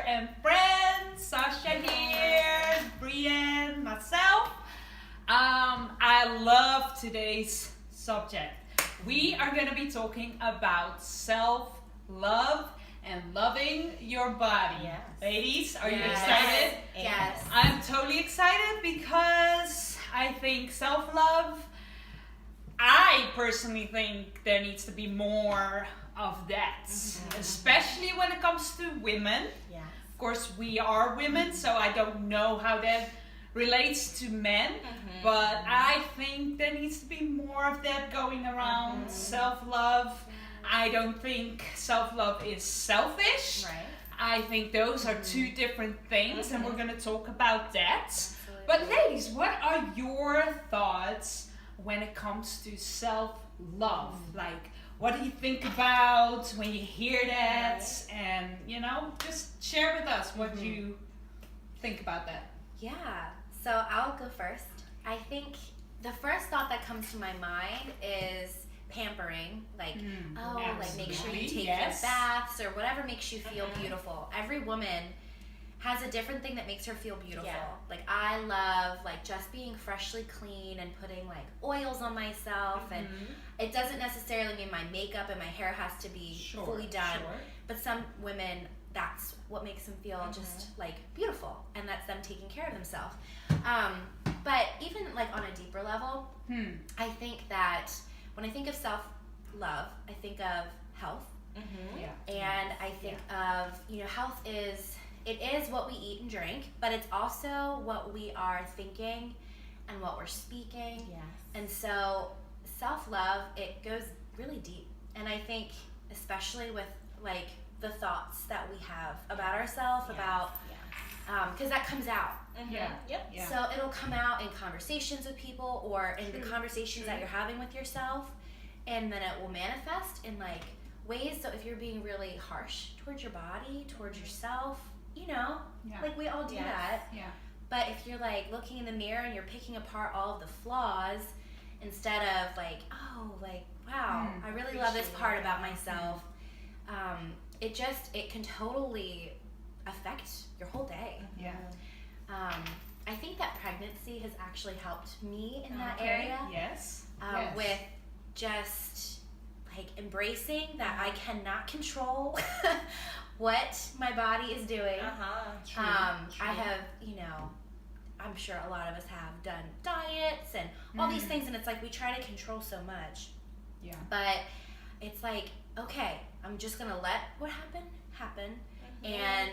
and Friends. Sasha here, Brienne, myself. I love today's subject. We are going to be talking about self-love and loving your body. Yes. Ladies, are you Yes. excited? Yes. I'm totally excited because I think self-love, I personally think there needs to be more of that, especially when it comes to women. Yes. Of course, we are women, so I don't know how that relates to men, but I think there needs to be more of that going around. Self-love. I don't think self-love is selfish. Right. I think those are two different things, and we're going to talk about that. Absolutely. But ladies, what are your thoughts when it comes to self-love? Like, what do you think about when you hear that? And, you know, just share with us what you think about that. Yeah, so I'll go first. I think the first thought that comes to my mind is pampering, like, like make sure you take your baths or whatever makes you feel beautiful. Every woman has a different thing that makes her feel beautiful. Yeah. Like I love like just being freshly clean and putting like oils on myself, and it doesn't necessarily mean my makeup and my hair has to be fully done. But some women, that's what makes them feel just like beautiful, and that's them taking care of themselves. But even like on a deeper level, I think that when I think of self-love, I think of health, and I think of, you know, health is what we eat and drink, but it's also what we are thinking and what we're speaking. Yes. And so self-love, it goes really deep, and I think especially with like the thoughts that we have about ourselves, about because that comes out. Yep. So it'll come out in conversations with people, or in the conversations that you're having with yourself, and then it will manifest in like ways. So if you're being really harsh towards your body, towards yourself, you know, like we all do that. Yeah. But if you're like looking in the mirror and you're picking apart all of the flaws, instead of like, oh, like, wow, I really love this part about myself, it can totally affect your whole day. I think that pregnancy has actually helped me in that area. With just like embracing that I cannot control what my body is doing. I have, you know, I'm sure a lot of us have done diets and all these things, and it's like we try to control so much. But it's like, okay, I'm just gonna let what happen. And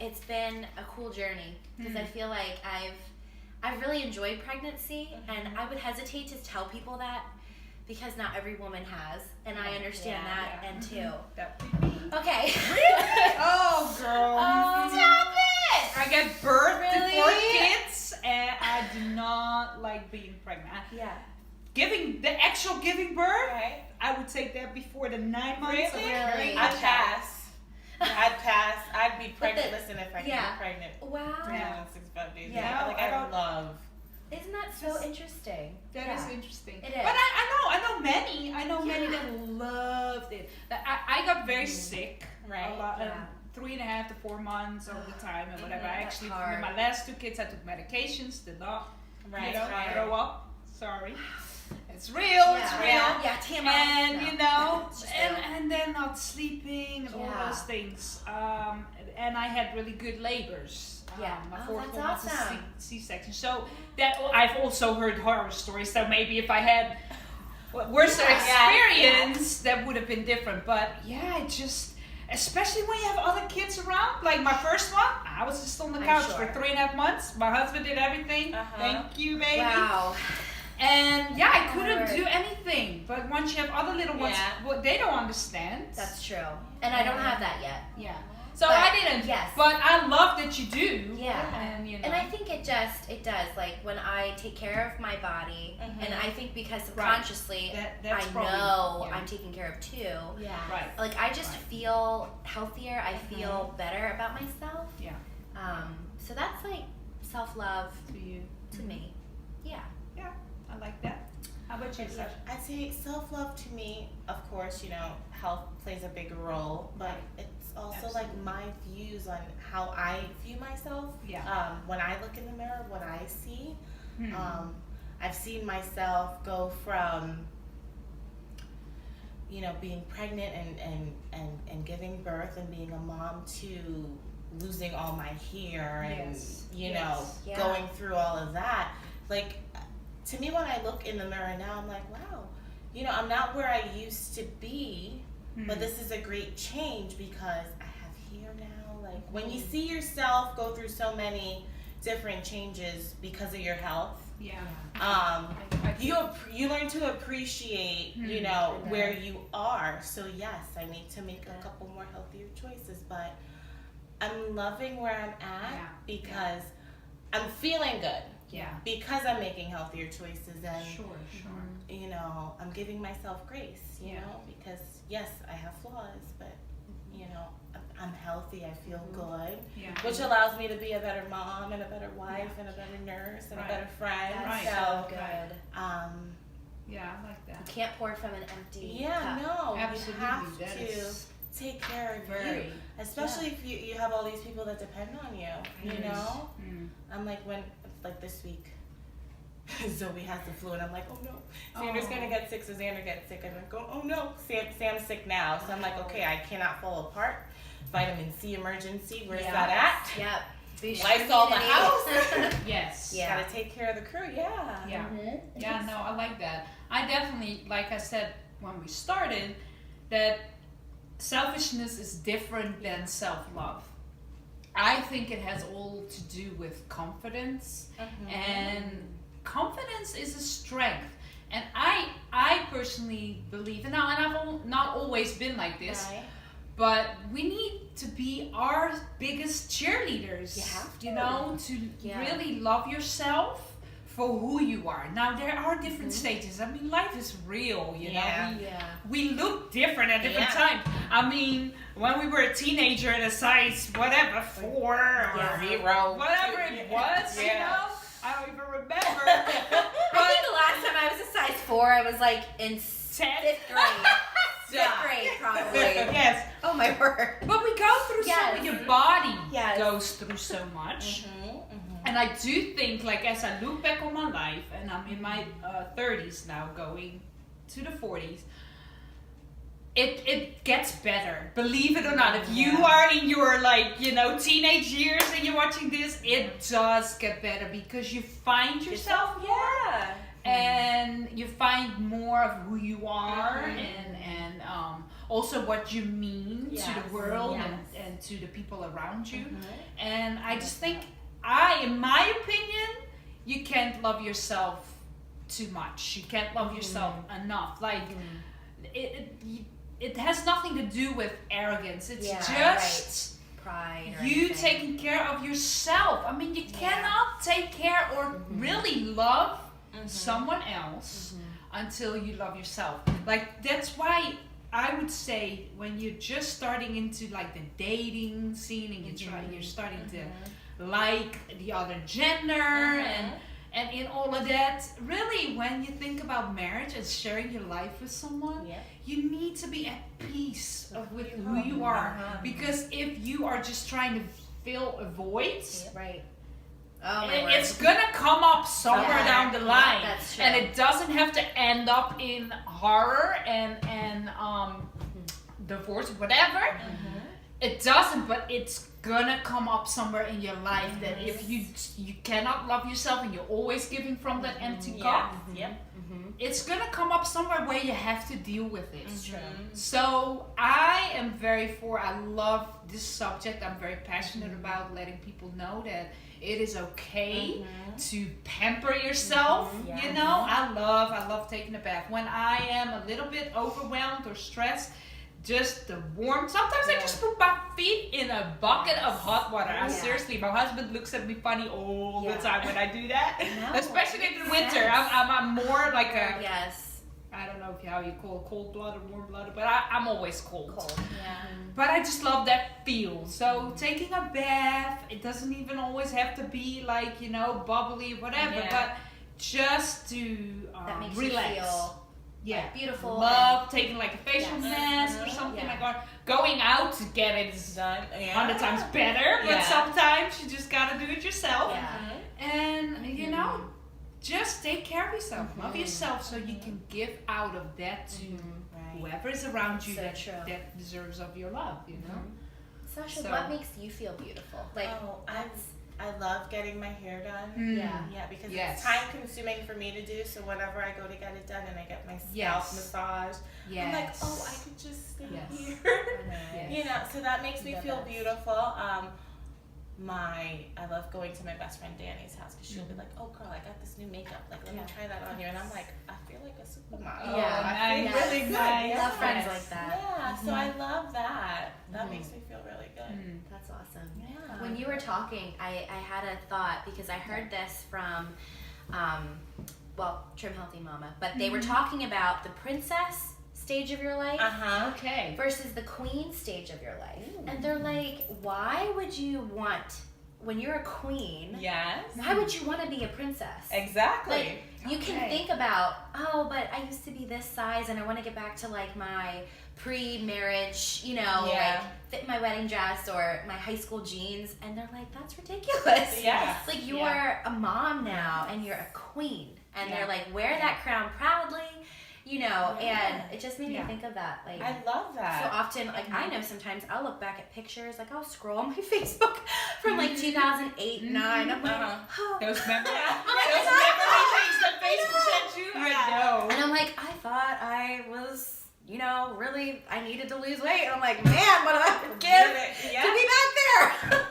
it's been a cool journey, because I feel like I've really enjoyed pregnancy, and I would hesitate to tell people that because not every woman has, and I understand that and too. That would be me. Okay. Oh, girl. Stop it! I get birth to 4 kids, and I do not like being pregnant. Giving birth, I would take that before the 9 months. Really? I'd pass. I'd be pregnant. Listen, if I Yeah. get pregnant. Wow. 6-5 days. Yeah. Like I love. Isn't that so interesting? That is interesting. It is. But I know many that loved it. I got very sick. Right. A lot, 3.5 to 4 months all the time and whatever. I That's actually, hard. with my last 2 kids, I took medications, did not, throw up. Sorry. It's real, it's real. Yeah, TMI. And you know, It's just real. and then not sleeping and all those things. And I had really good labors. My fourth that's one was awesome. a C-section. So that I've also heard horror stories. So maybe if I had worse experience, that would have been different. But it just, especially when you have other kids around. Like my first one, I was just on the couch for 3.5 months. My husband did everything. Thank you, baby. Wow. And I couldn't do anything. But once you have other little ones, they don't understand. That's true. And I don't have that yet. So But, I didn't. yes. But I love that you do. Yeah. And you know. And I think it does. Like when I take care of my body, and I think because subconsciously That's I probably- know I'm taken care of too. Right. Like I just feel healthier. I feel better about myself. Yeah. So that's like self-love To you. to me. Yeah. I like that. How about you, Sasha? I'd say self-love to me, of course, you know, health plays a big role, but it's also like my views on how I view myself. When I look in the mirror, what I see. I've seen myself go from, being pregnant and giving birth and being a mom to losing all my hair and going through all of that. Like, to me, when I look in the mirror now, I'm like, wow, I'm not where I used to be, but this is a great change because I have hair now. Like, when you see yourself go through so many different changes because of your health, you learn to appreciate, where you are. So yes, I need to make a couple more healthier choices, but I'm loving where I'm at because I'm feeling good. Because I'm making healthier choices and I'm giving myself grace, because yes, I have flaws, but I'm healthy, I feel good, which allows me to be a better mom and a better wife and a better nurse and a better friend. That's so good. I like that. You can't pour from an empty cup. No, absolutely. You have to take care of you, especially if you have all these people that depend on you. I'm like, like this week, Zoe has the flu, and I'm like, oh no, Xander's gonna get sick, so Xander gets sick. I'm like, oh no, Sam's sick now. So I'm like, okay, I cannot fall apart. Vitamin C emergency, where's that at? Lysol the house. Yes. Gotta take care of the crew. No, I like that. I definitely, like I said when we started, that selfishness is different than self-love. I think it has all to do with confidence, and confidence is a strength. And I personally believe, and I've not always been like this, but we need to be our biggest cheerleaders. You have to. To really love yourself for who you are. Now, there are different stages. I mean, life is real, we look different at different times. I mean, when we were a teenager in a size, whatever, 4 or 0, whatever it was, I don't even remember. I think the last time I was a size 4, I was like in 5th grade. 5th grade, probably. Yes. Oh, my word. But we go through so, your body goes through so much. And I do think, like, as I look back on my life, and I'm in my 30s now, going to the 40s, it gets better. Believe it or not. If you are in your, teenage years and you're watching this, it does get better because you find yourself more. And you find more of who you are and also what you mean to the world and to the people around you. And I just think, in my opinion, you can't love yourself too much. You can't love yourself enough. Like, it has nothing to do with arrogance. It's just pride. You taking care of yourself. I mean, you cannot take care or really love someone else until you love yourself. Like, that's why I would say when you're just starting into like the dating scene and you're starting to like the other gender and in all of that, really when you think about marriage and sharing your life with someone, you need to be at peace with who you are. Because if you are just trying to fill a void, it's gonna come up somewhere down the line, and it doesn't have to end up in horror and divorce, whatever. It doesn't, but it's gonna come up somewhere in your life that if you cannot love yourself and you're always giving from that empty cup, it's gonna come up somewhere where you have to deal with it. So I am I love this subject. I'm very passionate about letting people know that it is okay to pamper yourself. I love taking a bath. When I am a little bit overwhelmed or stressed, just the warm. Sometimes I just put my feet in a bucket of hot water. Seriously, my husband looks at me funny all the time when I do that. Especially in the winter. I'm more like a I don't know how you call it, cold-blooded, warm-blooded, but I'm always cold. But I just love that feel. So taking a bath, it doesn't even always have to be like, bubbly, whatever, but just to that makes relax. You feel like, beautiful. Love taking like a facial mask or something like that. Going out to get it is 100 times better, but sometimes you just gotta do it yourself. And you know, just take care of yourself, love yourself, so you can give out of that to whoever is around you that deserves of your love. You know. Sasha, what makes you feel beautiful? Like, I love getting my hair done. Because it's time consuming for me to do. So whenever I go to get it done and I get my scalp massage, I'm like, oh, I could just stay here. You know, so that makes me feel beautiful. I love going to my best friend Danny's house because she'll be like, oh girl, I got this new makeup. Like, let me try that on you. And I'm like, I feel like a supermodel. I feel really nice. I love friends like that. Yeah, so I love that. That makes me feel really good. That's awesome. Yeah. When you were talking, I had a thought because I heard this from, Trim Healthy Mama, but they were talking about the princess stage of your life versus the queen stage of your life. And they're like, why would you want, when you're a queen, why would you want to be a princess? Exactly. Like, you can think about, oh, but I used to be this size and I want to get back to like my pre-marriage, you know, like fit my wedding dress or my high school jeans. And they're like, that's ridiculous. Like, you are a mom now and you're a queen. And they're like, wear that crown proudly. You know, and it just made me think of that. Like, I love that. So often, like, I know sometimes I'll look back at pictures, like, I'll scroll on my Facebook from like 2008, 9. I'm like, oh. Those memory things that Facebook sent you? I know. And I'm like, I thought I was, you know, really, I needed to lose weight. And I'm like, man, what did I forgive to be back there?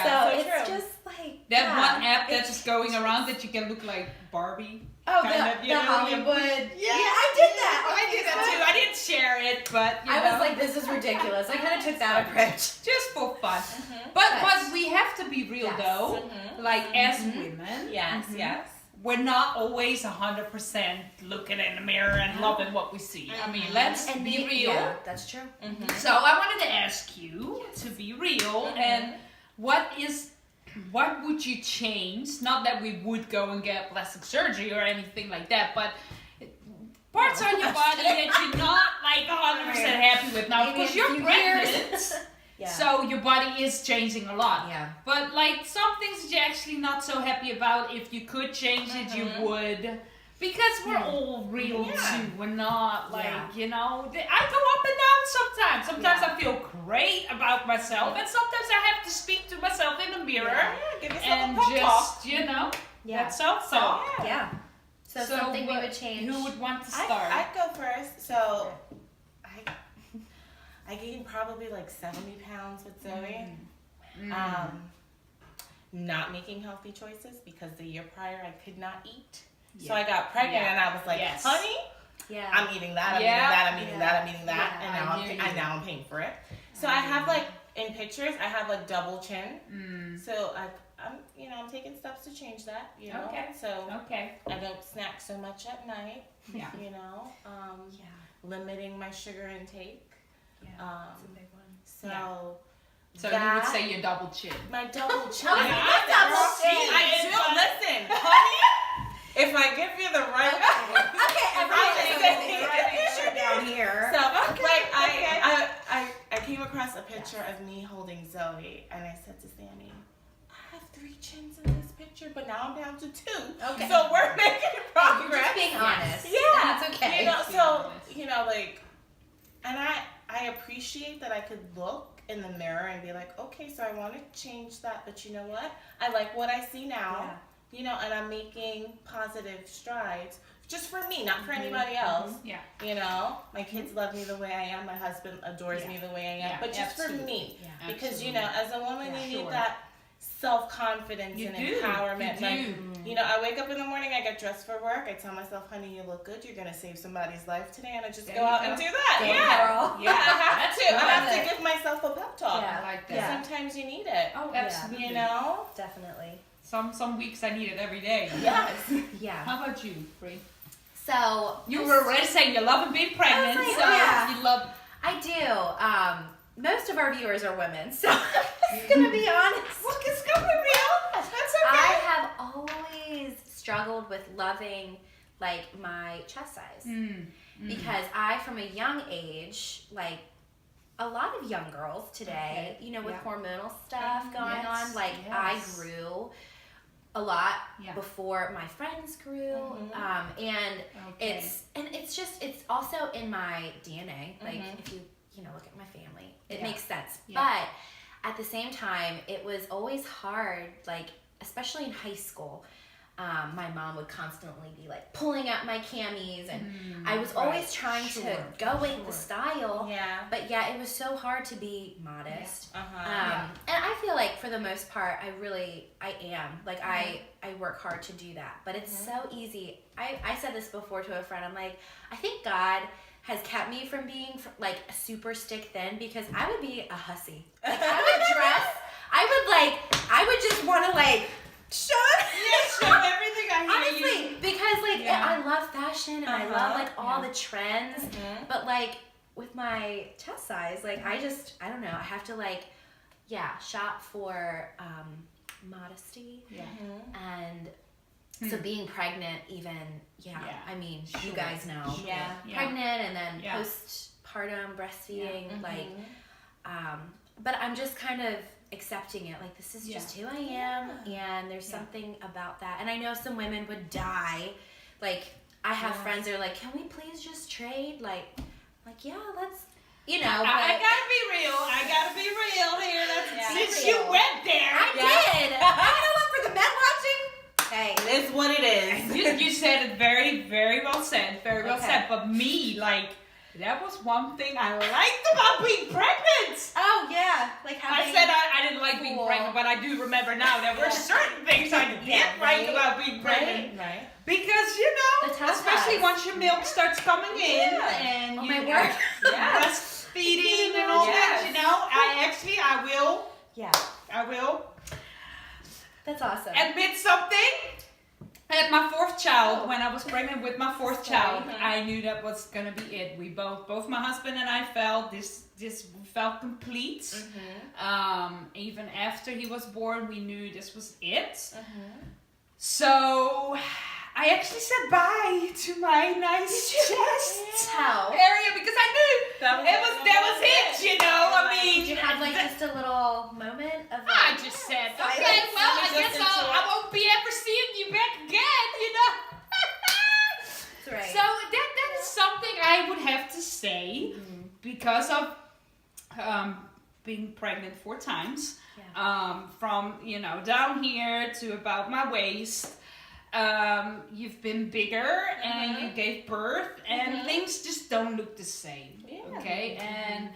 So it's just like that one app that's just going around that you can look like Barbie. Oh, the Hollywood. Yeah, I did that. I did that too. I didn't share it, but I was like, this is ridiculous. I kind of took that approach. Just for fun. But we have to be real though. Like as women. We're not always 100% looking in the mirror and loving what we see. I mean, let's be real. Yeah, that's true. So I wanted to ask you to be real and what would you change? Not that we would go and get plastic surgery or anything like that, but parts on your body that you're not like 100% happy with now because you're pregnant. So your body is changing a lot. But like some things that you're actually not so happy about, if you could change it, you would. Because we're all real too. We're not like, you know, I go up and down sometimes. Sometimes I feel great about myself, and sometimes I have to speak to myself in the mirror give yourself and a pep just, you know, that's all. So something we would change. Who would want to start? I'd go first. So I gained probably like 70 pounds with Zoe. Not making healthy choices because the year prior I could not eat. So I got pregnant and I was like, honey, I'm eating that, I'm eating that, I'm eating that, I'm eating that, and now I'm paying for it. So I have like, in pictures, I have like double chin. So I'm taking steps to change that, you know. So I don't snack so much at night, you know. Limiting my sugar intake. That's a big one. So you would say your double chin. My double chin. Double chin. I do. Listen, honey. If I give you the right, everything. Right picture down here. So, like, I came across a picture of me holding Zoe, and I said to Sammy, I have 3 chins in this picture, but now I'm down to 2. So we're making progress. Just being honest. That's okay. You know, so you know, like, and I appreciate that I could look in the mirror and be like, okay, so I want to change that, but you know what? I like what I see now. You know, and I'm making positive strides just for me, not for anybody else. You know, my kids love me the way I am. My husband adores me the way I am. But just for me. Because, you know, as a woman, you need that self-confidence and empowerment. Like, you know, I wake up in the morning, I get dressed for work. I tell myself, honey, you look good. You're going to save somebody's life today. And I just go out and do that. I have to. I have to give myself a pep talk. I like that. Sometimes you need it. Oh, absolutely. You know? Definitely. Some weeks I need it every day. How about you, Bree? So you were already saying you love being pregnant, you love. I do. Most of our viewers are women, so I'm gonna be honest. It's gonna be real. That's okay. I have always struggled with loving like my chest size. Because I, from a young age, like a lot of young girls today, you know, with hormonal stuff going on, like I grew a lot before my friends grew, and it's also in my DNA. Like if you know, look at my family, it makes sense. But at the same time, it was always hard, like especially in high school. My mom would constantly be like pulling at my camis, and I was always trying to go with the style. But it was so hard to be modest. And I feel like for the most part, I am. Like I work hard to do that. But it's so easy. I said this before to a friend. I'm like, I think God has kept me from being like super stick thin, because I would be a hussy. Like I would dress. I would just want to like show everything. I hear honestly, because like I love fashion and I love like all the trends, but like with my chest size, like I don't know, I have to like shop for modesty and so being pregnant, even I mean you guys know pregnant and then postpartum breastfeeding, like but I'm just kind of accepting it, like this is just who I am, and there's something about that. And I know some women would die, like I have friends that are like, can we please just trade, like let's, you know. I gotta be real here. Since you went there, I did. You know what, for the men watching, hey, it is what it is. You said it very, very well said, but me, like, that was one thing I liked about being pregnant. Oh yeah, like I said I didn't like being pregnant, but I do remember now there were certain things I didn't like about being pregnant. Right. Because you know, especially once your milk starts coming in and you breastfeeding and all that, you know, I will. That's awesome. Admit something. At my fourth child, when I was pregnant with my fourth child, I knew that was gonna be it. We both my husband and I felt this felt complete. Even after he was born, we knew this was it. So I actually said bye to my nice chest area, because I knew that was it. You know, I mean, did you have like just a little moment of? I just said, okay, well, I guess I won't be ever seeing you back again. You know. That's right. So that is something I would have to say because of being pregnant 4 times, from down here to about my waist. You've been bigger and you gave birth, and things just don't look the same. Okay, and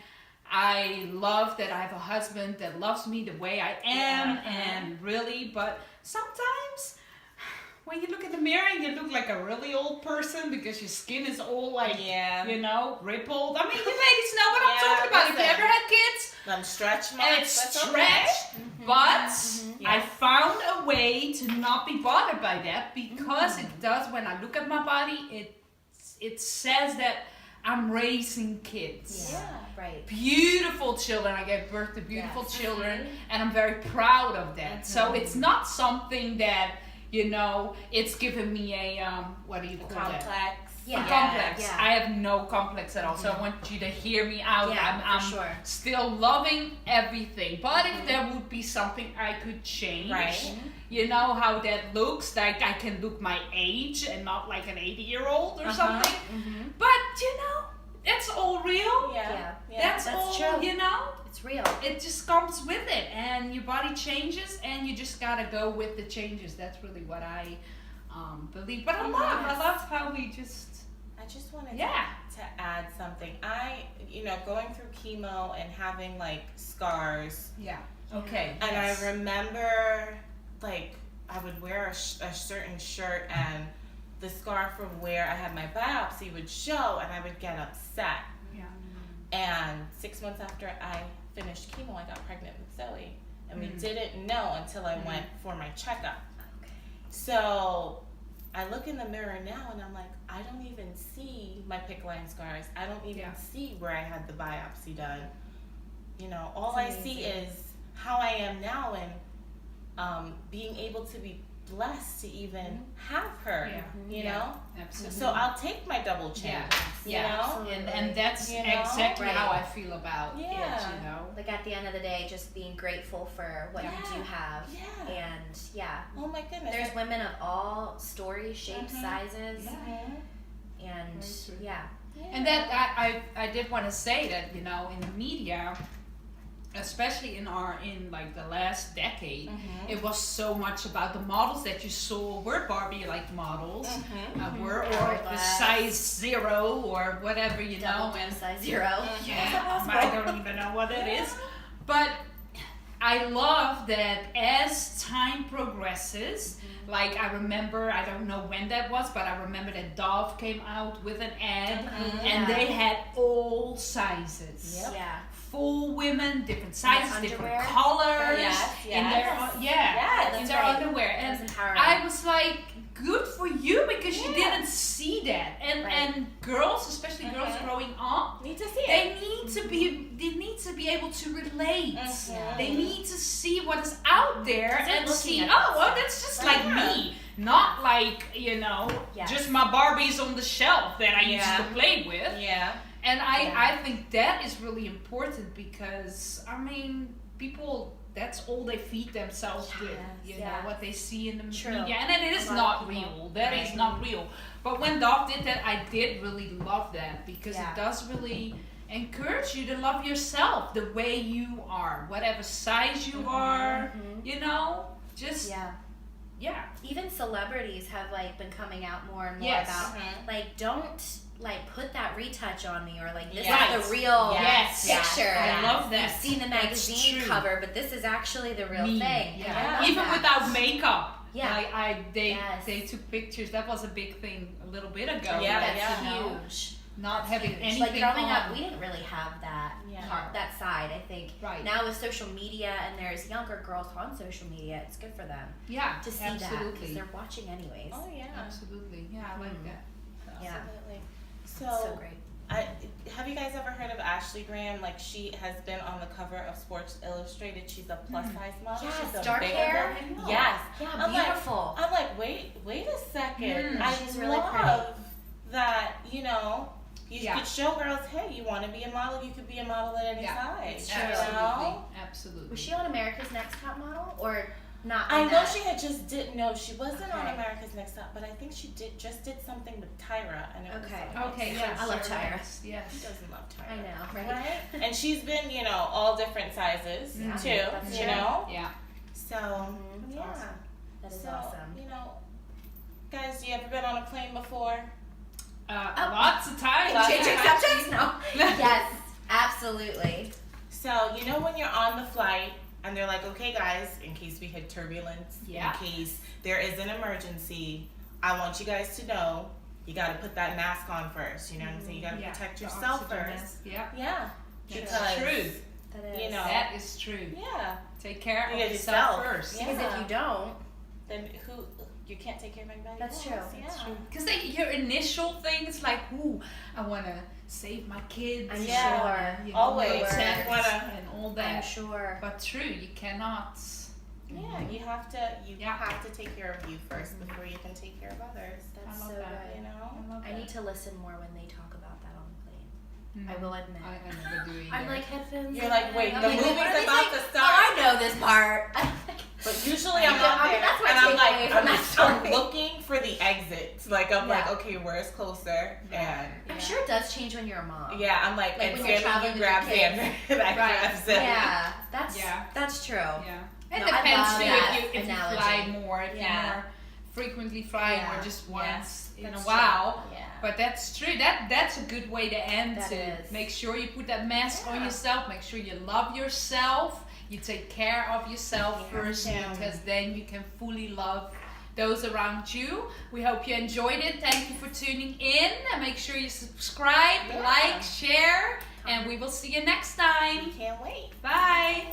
I love that I have a husband that loves me the way I am, and really, but sometimes when you look in the mirror and you look like a really old person because your skin is all like, rippled. I mean, you ladies know what I'm talking about. If you ever had kids, them stretch marks, and it's stretched, but I found a way to not be bothered by that, because it does, when I look at my body, it says that I'm raising kids. Yeah, right. Beautiful children. I gave birth to beautiful children, and I'm very proud of that. So it's not something that, it's given me a, what do you call complex. That? Yeah. A complex. Yeah. I have no complex at all. So I want you to hear me out. I'm still loving everything. But if there would be something I could change, you know how that looks, like I can look my age and not like an 80-year-old or something. But that's all real. That's all true. It's real. It just comes with it, and your body changes, and you just gotta go with the changes. That's really what I believe. But I love how we just. I just wanted to add something. Going through chemo and having like scars. Yeah. Okay. And I remember, like, I would wear a certain shirt, and the scar from where I had my biopsy would show, and I would get upset. Yeah. And 6 months after I finished chemo, I got pregnant with Zoe, and we didn't know until I went for my checkup. Okay. So I look in the mirror now, and I'm like, I don't even see my PICC line scars. I don't even see where I had the biopsy done. All I see is how I am now, and being able to be blessed to even have her. You know. Absolutely. So I'll take my double chin. You know? And that's exactly how I feel about it, Like at the end of the day, just being grateful for what you do have. And oh my goodness. There's women of all stories, shapes, sizes. And And that I did want to say that, in the media, especially in like the last decade, it was so much about the models that you saw were Barbie-like models, were or the size 0 or whatever, and size 0. I don't even know what it is, but I love that as time progresses. Like I remember, I don't know when that was, but I remember that Dove came out with an ad, and they had all sizes. Full women, different sizes, different colors. In their underwear. And I was like, good for you, because you didn't see that. And girls, especially girls growing up, need to see it. They need to be able to relate. They need to see what is out there and see, that's just like me. Not like, just my Barbies on the shelf that I used to play with. And I think that is really important, because people, that's all they feed themselves with, what they see in the media, and it is not real. That is not real. But when Dove did that, I did really love that, because it does really encourage you to love yourself the way you are, whatever size you are, just Even celebrities have been coming out more and more about don't put that retouch on me, or this is the real picture. I love that. You've seen the magazine cover, but this is actually the real thing. Even without makeup. They took pictures. That was a big thing a little bit ago. That's huge. Not having anything growing on. up, we didn't really have that part, that side. I think now with social media, and there's younger girls on social media, it's good for them. To see that, because they're watching anyways. Oh yeah, absolutely. Yeah, I like that. Absolutely. So great. Have you guys ever heard of Ashley Graham? Like, she has been on the cover of Sports Illustrated. She's a plus size model. Yes, she's dark hair. Yes. Yeah, beautiful. I'm like, wait a second. She's I really love that, you could show girls, hey, you want to be a model, you could be a model at any size. Absolutely. Was she on America's Next Top Model, or not? I know she had just did. No, she wasn't on America's Next Top, but I think she just did something with Tyra, and it was yes, I love Tyra. Yes, who doesn't love Tyra? I know, right? And she's been, all different sizes too. That's you true. know. So awesome. That is awesome. Guys, you ever been on a plane before? Lots of times. Changing subjects? No. Yes, absolutely. So when you're on the flight, and they're like, okay, guys, in case we hit turbulence, in case there is an emergency, I want you guys to know you got to put that mask on first. You know what I'm saying? You got to protect yourself first. That's true. That is. That is true. Take care of yourself first. Because if you don't, then you can't take care of anybody else. That's true. Because your initial thing is like, ooh, I want to save my kids. I'm sure. Always. And all that. I'm sure. But true, you cannot. You have to take care of you first before you can take care of others. That's so good. I need to listen more when they talk about that on the plane. I will admit. I never do either. I'm like, headphones. You're like, wait, the movie's about to start. Oh, I know this part. But usually I'm out there, and I'm looking for the exits. Like, I'm like, okay, where's closer? And I'm sure it does change when you're a mom. Yeah, I'm like and when you're traveling, you grab Xander, and I grab Zim. Yeah, that's true. Yeah, it depends too if you fly more, if you more frequently flying, or just once in a while. Yeah. But that's true. That's a good way to end it. Make sure you put that mask on yourself. Make sure you love yourself. You take care of yourself first, because then you can fully love those around you. We hope you enjoyed it. Thank you for tuning in. And make sure you subscribe, like, share, and we will see you next time. We can't wait. Bye.